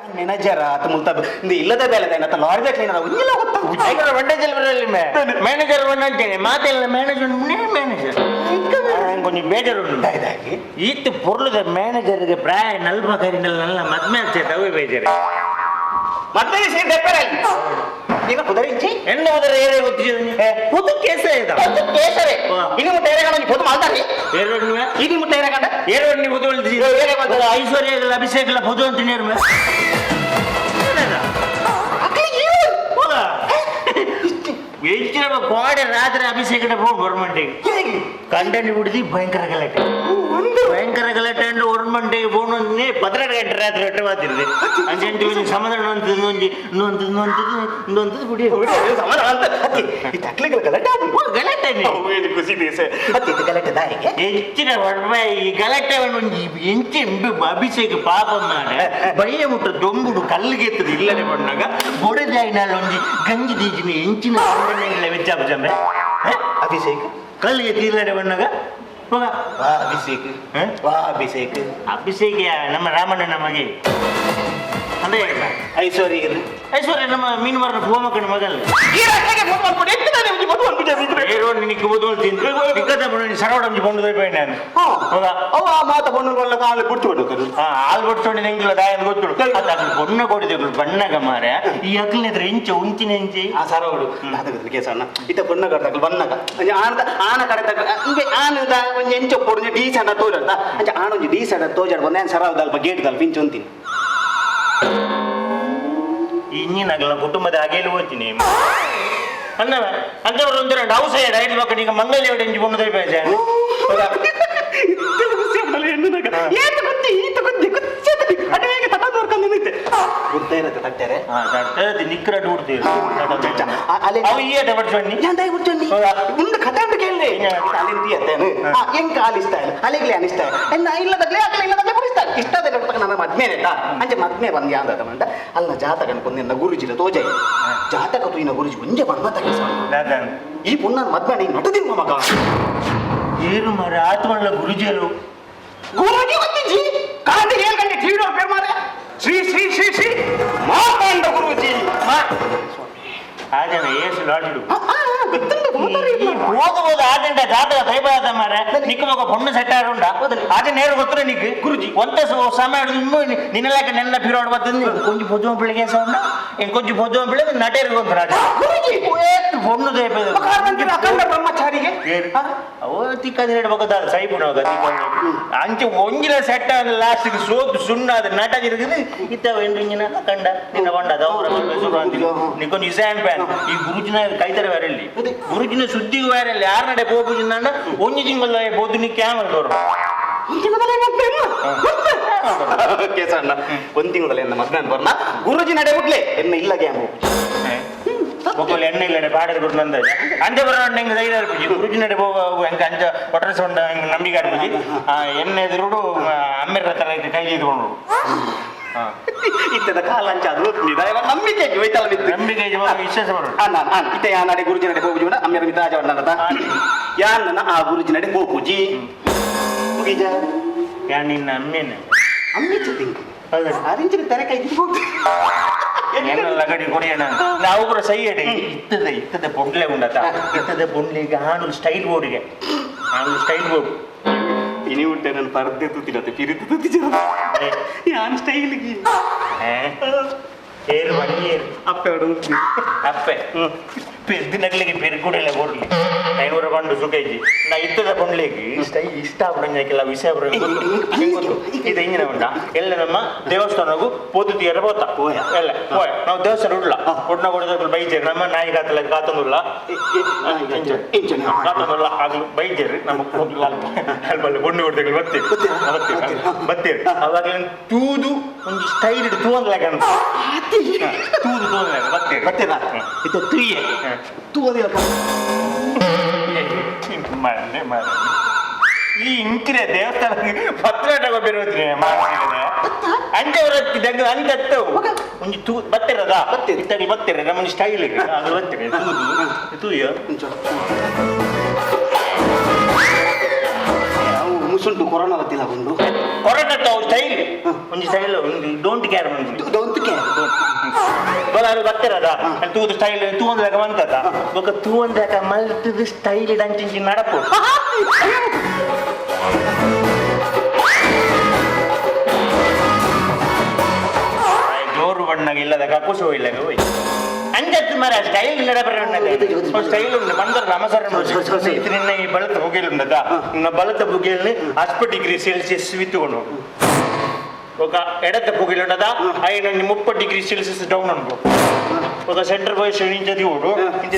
manager ಆತ ಮುಲ್ತ ಇಲ್ಲದ ಬೇಲೆ ಆತ ಲಾರಿ ಕ್ಲೀನರ್ ಇಲ್ಲ ಗೊತ್ತಾ ಬರಲಿ ಮ್ಯಾನೇಜರ್ ಅಂತೇನೆ ಮಾತೆಲ್ಲ ಮ್ಯಾನೇಜರ್ ಮ್ಯಾನೇಜರ್ ಕೊಂಚം ಬೇಜಾರುಂಟು ಇದಾಗಿ ಈತ್ ಪೊರ್ಲದ ಮ್ಯಾನೇಜರ್ಗೆ ಪ್ರಾಯ ನಲ್ಪ ಕರಿನಲ್ಲ ಮದ್ಮೆ ಆಗ್ತೈತೆ ಬೇಜಾರು ಮತ್ತೆ ಈಗ ಕುದರಿಂಚಿ ಎಣ್ಣೆ ಹೋದರೆ ಏರೇ ಗೊತ್ತಿದೆ ಪುದು ಕೇಸರಿ ಕೇಸರಿ ಇನ್ನು ಮುಟ್ಟ ಏರೆಗಂಡ ಪುದು ಮಾಲ್ತಾರಿ ಇನ್ನು ಮುಟ್ಟ ಏರೆಗಂಡ ಏರಣ್ಣಿ ಪುದು ಐಶ್ವರ್ಯ ಅಭಿಷೇಕ ಪುದು ಅಂತ ನೇರ್ಮ ಹೆಚ್ಚಿನ ಕೋಡೆ ರಾತ್ರಿ ಅಭಿಷೇಕ ಗೌರ್ಮೆಂಟಿಗೆ ಕಂಡಂಡು ಬಿಡಿದಿ ಭಯಂಕರ ಗಲಾಟೆ ಭಯಂಕರ ಗಲಾಟೆ ಅಂದ್ರೆ ಗೌರ್ಮೆಂಟಿಗೆ ಬೋನು 12 ಗಂಟೆ ರಾತ್ರಿ ಹೊಟ್ಟೆ ಮಾತಿರ್ದೆ ಅಂಜಂಟಿ ಸಮಾಧಾನ ಅಂತದ್ದು ಇನ್ನೊಂದು ಬಿಡಿ ಗಲಾಟೆ ಹೆಚ್ಚಿನ ಈ ಗಲಾಟೆವನ್ನು ಎಂಚಿ ಅಭಿಷೇಕ ಪಾಪ ಮಾಡ ಬಯ್ಯ ಮುಟ್ಟ ದೊಂಬುಡು ಕಲ್ಲಿಗೆ ಎತ್ತದ ಇಲ್ಲದೆ ಬಂದಾಗ ಬೊಡೆದಾಯಿನಲ್ಲಿ ಒಂಜಿ ಗಂಜಿ ದೀಜಿನ ಎಂಚಿನ ವೆಜ್ಜಾಬ್ ಅಭಿಷೇಕ ಕಲ್ಲಿಗೆ ತೀರ್ಲಡೆ ಬಂದಾಗ ಅಭಿಷೇಕ ನಮ್ಮ ರಾಮಣ್ಣನ ಮಗೆ ಅಂದ್ರೆ ಐಶ್ವರ್ಯ ನಮ್ಮ ಮೀನುಮಾರನ ಭೂಮಕ್ಕನ ಮಗಲ್ಲ ಸರವಡ ಬಂದು ನಾನು ಮಾತ ಬಣ್ಣ ಹಾಲು ಬಿಡ್ತು ಹಾಲು ಬಿಡ್ಕೊಂಡು ನಂಗಿಲ್ಲ ದಾಯನ್ ಗೊತ್ತು ಬಣ್ಣ ಕೊಡಿದ್ರು ಬಣ್ಣಗ ಮಾರ ಈ ಅಕ್ಲಿನ ಇಂಚ ಉಂಚಿನ ಇಂಚಿ ಆ ಸರವಡು ಕೇಸಣ್ಣ ಇತ್ತ ಬಣ್ಣ ಕಡ್ದಾಗ ಬಣ್ಣಗ ಆನ ಕಡೆ ಹಿಂಗೆ ಆನದ ಒಂದು ಎಂಚ ಪೊಡು ಡೀಸೆಂಟ್ ತೋಜಾಡ್ತ ಅಂಚ ಆನ ಒಂದು ಡೀಸೆಂಟ್ ತೋಜಾಡ್ ಬಂದ ಸರವದಲ್ಪ ಗೇಟ್ ದಲ್ಪ ಇಂಚು ಅಂತೀನಿ ಇನ್ನಿನಾಗಲ್ಲ ಕುಟುಂಬದ ಹಾಗೆಲ್ಲ ಹೋಗ್ತೀನಿ ಅನ್ನವ ಅಂತವ್ರು ಒಂದು 2 ಹೌಸ್ ಐದು ಮಕ್ಕಳು ಈಗ ಮಂಗಲಿ ಹೊಡೆ ಇಂಚು ಬಂದು ಬೇಜ ನಿಕ್ಕರಟ್ಟು ಬಿಡ್ತೀವಿ ಮುಂದೆ ಕಥೆ ಉಂಟು ಕೇಳಿ ಹೆಂಗ್ ಆಲಿಸ್ತಾ ಇಲ್ಲ ಅಲ್ಲಿಗ್ಲೇ ಅನಿಸ್ತಾ ಇಲ್ಲ ಇಲ್ಲದಾಗ್ಲೇ ಆಗಲೇ ಇಲ್ಲದಾಗ್ಲೇ ಬರಿಸ್ತಾರೆ ಇಷ್ಟದ ನನ್ನ ಮದ್ಮೆ ಅಂಚೆ ಮದ್ಮೆ ಬಂದು ಯಾಂದ ಮಂಡ ಅಲ್ಲ ಜಾತಕನ ಕೊಂದ ಗುರುಜಿನ ತೋಜೈ ಜಾತಕ ತೂಯಿನ ಗುರುಜಿ ಒಂಜೆ ಬಣ್ಣ ತಗಿಸ ಈ ಪುಣ್ಣ ಮದ್ಮೆ ನಟದಿಮ್ಮ ಮಗ ಏನು ಮಾರ ಆತ್ಮಲ್ಲ ಗುರುಜಿಯರು ಗುರುಜಿ ಒಂದಿಜಿ ಕಾಂತಿ ಏಳು ಗಂಟೆ ಟಿವಿ ಪೇರ್ ಮಾರ ಶ್ರೀ ಶ್ರೀ ಶ್ರೀ ಶ್ರೀ ಮಾತಾಂಡ ಗುರುಜಿ ಆಜನ ಏಸು ಲಾಡಿಡು ಹೋಗಬಹುದು ಆದಂಡ ಜಾತಕ ದೈವಾದ ಮಾರ ನಿಕ್ಕ ಮಗ ಪೊಣ್ಣು ಸೆಟ್ ಆಡುಂಡ ಆಜ ನೇರು ಗೊತ್ತರೆ ನಿಕ್ ಗುರುಜಿ ಒಂತ ಸಮಯ ಇನ್ನು ನಿನ್ನಲಾಕ ನೆನ್ನ ಪಿರೋಡ್ ಬರ್ತದೆ ಕೊಂಚ ಪೊದ್ದು ಬೆಳಿಗ್ಗೆ ಸಣ್ಣ ಕೊಂಚ ಪೊದ್ದು ಬೆಳಿಗ್ಗೆ ನಟೇರಿಗೆ ಒಂದು ರಾಜ ಗುರುಜಿ ಪೊಣ್ಣು ದೈವ ಅಖಂಡ ಬ್ರಹ್ಮಚಾರಿಗೆ ಅವ ತಿಕ್ಕದ ಹೇಳ್ಬೇಕದ ಸೈಪುಣ ಅಂಚೆ ಒಂಜಿನ ಸೆಟ್ ಆದ ಲಾಸ್ಟಿಗೆ ಸೋಪ್ ಸುಣ್ಣ ಅದು ನಟ ಇರುತ್ತದೆ ಇತ್ತವೇನ್ರಿಂಗಿನ ಕಂಡ ನಿನ್ನ ಕೊಂಡದ ಅವ್ರ ನೀ ಕೊಂಚ ಇಸಾನ್ ಪ್ಯಾನ್ ಈ ಗುರುಜಿನ ಕೈತರ ಬೇರೆಲ್ಲಿ ಗುರುಜಿನ ಸುದ್ದಿ ಬೇರೆಲ್ಲಿ ಯಾರ ನಡೆ ಹೋಗುಜಿನ ಒಂಜಿ ತಿಂಗಳ ಬೋದು ನೀ ಕ್ಯಾಮಲ್ ತೋರು ಕೇಸಣ್ಣ ಒಂದು ತಿಂಗಳಲ್ಲಿ ಎನ್ನ ಮದ್ನ ಬರ್ನ ಗುರುಜಿ ನಡೆ ಬಿಡ್ಲೆ ಎನ್ನ ಇಲ್ಲ ಕ್ಯಾಮ್ ಒಬ್ಬಳು ಎಣ್ಣೆ ಇಲ್ಲ ಪಾಡರ್ ಕೊಟ್ಟು ನಂದ ಅಂಜ ಬರೋ ಹೆಂಗೆ ಧೈರ್ಯ ಇರ್ಬೋದು ಗುರುಜಿ ನಡೆ ಹೋಗ ಹೆಂಗೆ ಅಂಜ ಒಟ್ಟರೆ ಸೊಂಡ ಹೆಂಗೆ ನಂಬಿಕೆ ಇರ್ಬೋದು ಎಣ್ಣೆ ಎದುರುಡು ಅಮ್ಮೆರ ತರ ಕೈ ಇದ್ಕೊಂಡು ಇತ್ತದ ಕಾಲಂಚ ಅದು ನಂಬಿಕೆ ಹೋಯ್ತಲ್ಲ ನಂಬಿಕೆ ವಿಶ್ವಾಸ ಬರೋದು ಇತ್ತ ಯಾ ನಡೆ ಗುರುಜಿ ನಡೆ ಹೋಗುಜಿ ಅಮ್ಮೆರ ಮಿತಾಜ ಬಂದ ಯಾನ್ ಆ ಗುರುಜಿ ನಡೆ ಹೋಗುಜಿ ಮುಗಿಜ ಯಾ ನಿನ್ನ ಅಮ್ಮೇನೆ ಅಮ್ಮೆ ಜೊತೆ ಅರಿಂಚಿನ ತೆರೆ ಕೈ ಲಗಡಿ ಕೊಡಿಯೋಣ ನಾವು ಕೂಡ ಸೈ ಅಡಿ ಇತ್ತದ ಪೊಂಡ್ಲೆ ಉಂಡತ ಇತ್ತದ ಪೊಂಡ್ಲಿಗೆ ಆಣು ಸ್ಟೈಲ್ ಬೋರ್ಡ್ಗೆ ಆಣು ಸ್ಟೈಲ್ ಬೋರ್ಡ್ ಇನಿ ಉಂಟೆ ನನ್ನ ಪರದೆ ತುತ್ತಿರತ್ತೆ ಪಿರಿತು ತುತ್ತಿ ಯಾನ್ ಸ್ಟೈಲ್ಗೆ ಏರು ಮಣಿಯೇರು ಅಪ್ಪೆ ಹೊಡು ಅಪ್ಪೆ ಪೆದ್ದಿನಗ್ಲಿಗೆ ಪೆರ್ಗುಡೆಲ್ಲ ಬೋರ್ಲಿ ಐನೂರು ಕೊಂಡು ಸುಖೈಜಿ ನಾ ಇತ್ತದ ಪೊಂಡ್ಲಿಗೆ ಇಷ್ಟ ಆಗ್ಬಿಡಂಗಿಲ್ಲ ವಿಷಯ ಇದು ಹಿಂಗಿನ ಉಂಟ ಎಲ್ಲ ನಮ್ಮ ದೇವಸ್ಥಾನಗೂ ಪೋದುತ್ತೀಯರ ಬೋತ ಎಲ್ಲ ಹೋಯ್ ನಾವು ದೇವಸ್ಥಾನ ಉಡ್ಲ ಉಡ್ನ ಕೊಡೋದು ಬೈಜೇರಿ ನಮ್ಮ ನಾಯಿ ಗಾತಲ್ಲ ಗಾತಂದುಲ್ಲ ಗಾತಂದುಲ್ಲ ಆಗ್ಲು ಬೈಜೇರಿ ನಮ್ಮ ಅಲ್ಬಲ್ಲ ಬೊಣ್ಣು ಕೊಡ್ತೇವೆ ಬತ್ತೇರಿ ಅವಾಗ ತೂದು ಒಂದು ಸ್ಟೈಲ್ ಇಡು ತೂಂದ್ಲಾಗ ತೂದು ತೂಂದ್ಲಾಗ ಬತ್ತೇರಿ ಇದು ತುಯ್ಯೆ ತೂವದಿಲ್ಲ ಮನೆ ಈ ಇಂಕಿನ ದೇವಸ್ಥಾನ ಪತ್ರ ಬೇರೆ ಅಂಜವರ ಅಂತವು ಒಂದು ತೂ ಬತ್ತಿರದ ಇತ್ತಾಗಿ ಬತ್ತಿರ ನಮ್ಮ ಸ್ಟೈಲ್ ಅದು ಬತ್ತಿರ ತೂದು ತೂಯ ಸುಂಟು ಕೊರೋನಾ ಬತ್ತಿಲ್ಲ ಉಂಡು ಕೊರಟತ್ತ ಸ್ಟೈಲ್ ಒಂದು ಸ್ಟೈಲ್ ಒಂದು ಡೋಂಟ್ ಕೇರ್ ಒಂದು ಡೋಂಟ್ ಕೇರ್ ಬಲಾರು ಬರ್ತಿರದ ತೂದು ಸ್ಟೈಲ್ ತೂಂದಾಗ ಬಂತದ ಬೊಕ ತೂಂದಾಗ ಮಲ್ತದ ಸ್ಟೈಲ್ ಇಡಂಚಿಂಚಿ ನಡಪು ಜೋರು ಬಣ್ಣಗೆ ಇಲ್ಲದ ಕಕ್ಕುಸು ಇಲ್ಲಗ ಹೋಯ್ ಅಂಜತ್ತು ಮರ ಸ್ಟೈಲ್ ಇಲ್ಲದ ಬರೋಣ ಸ್ಟೈಲ್ ಉಂಟು ಬಂದರ ನಮಸರ ನಿನ್ನ ಈ ಬಲತ ಬುಗೇಲ್ ಉಂಟದ ನಿನ್ನ ಬಲತ ಬುಗೇಲ್ని 80 ಡಿಗ್ರಿ ಸೆಲ್ಸಿಯಸ್ ವಿತ್ತುಕೊಂಡು ఒక ఎడత పొగిలి ఉండదా ఆయన 30 డిగ్రీ సెల్సియస్ డౌన్ అనుకో ఒక సెంటర్ పొజిషన్ నుంచి అది ఓడు ఇంత